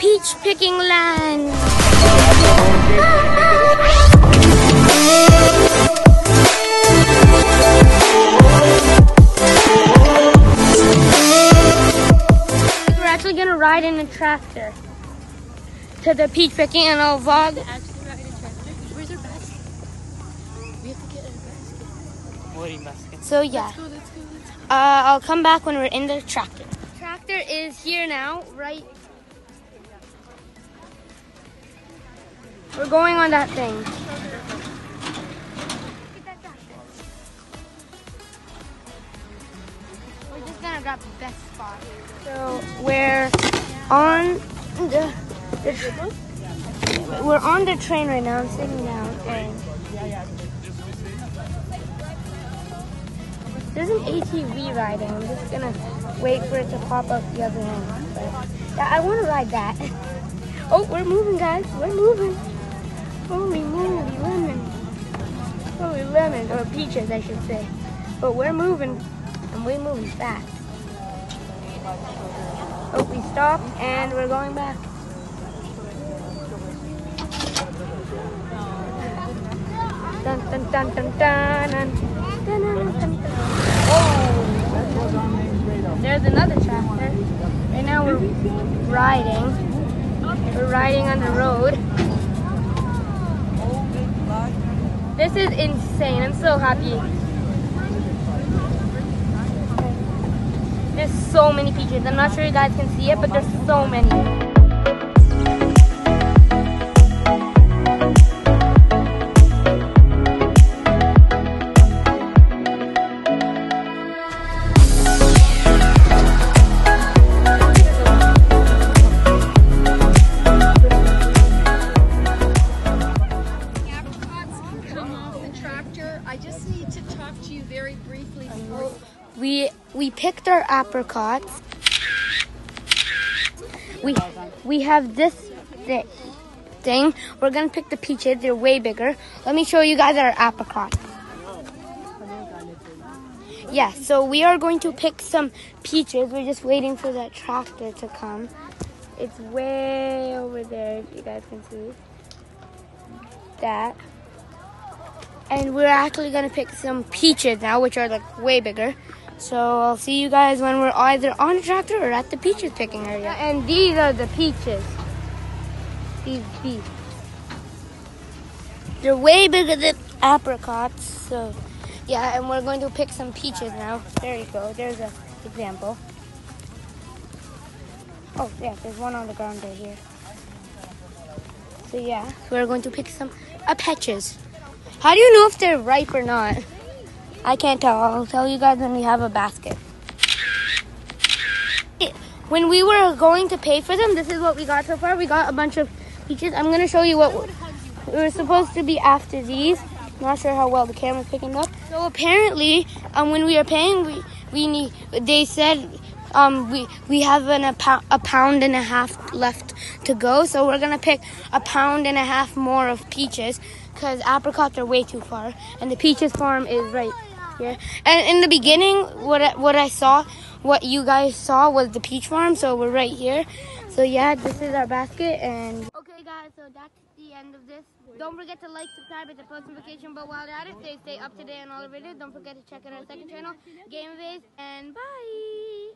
peach picking land. We're actually gonna ride in a tractor to the peach picking, and I'll vlog. Where's our basket? We have to get our basket. Loading basket. So yeah, Let's go. I'll come back when we're in the tractor. Tractor is here now, right? We're going on that thing. We're just gonna grab the best spot. So we're on the train right now. I'm sitting down, and there's an ATV riding. I'm just gonna wait for it to pop up the other end. But yeah, I want to ride that. Oh, we're moving, guys. We're moving. Holy moly, lemon. Holy lemon, or peaches, I should say. But we're moving, and we're moving fast. Oh, we stopped, and we're going back. Dun dun dun dun dun dun dun dun dun. Oh, there's another tractor. Right now we're riding. We're riding on the road. This is insane. I'm so happy. There's so many peaches. I'm not sure you guys can see it, but there's so many. I just need to talk to you very briefly. We picked our apricots. We have this thing. We're gonna pick the peaches. They're way bigger. Let me show you guys our apricots. Yeah, so we are going to pick some peaches. We're just waiting for that tractor to come. It's way over there, if you guys can see that. And we're actually gonna pick some peaches now, which are like way bigger. So I'll see you guys when we're either on the tractor or at the peaches picking area. And these are the peaches. These. They're way bigger than apricots. So yeah, and we're going to pick some peaches now. There you go. There's an example. Oh yeah, there's one on the ground right here. So yeah, we're going to pick some peaches. How do you know if they're ripe or not? I can't tell. I'll tell you guys when we have a basket. When we were going to pay for them, this is what we got so far. We got a bunch of peaches. I'm going to show you what we were supposed to be after these. Not sure how well the camera's picking up. So apparently, when we were paying, they said we have a pound and a half left to go. So we're going to pick a pound and a half more of peaches, because apricots are way too far, and the peaches farm is right here. And in the beginning, what you guys saw was the peach farm, so we're right here. So yeah, this is our basket. And okay guys, so that's the end of this. Don't forget to like, subscribe, hit the post notification bell while you're at it. Stay up to date on all the videos. Don't forget to check out our second channel, Game Vase, and bye.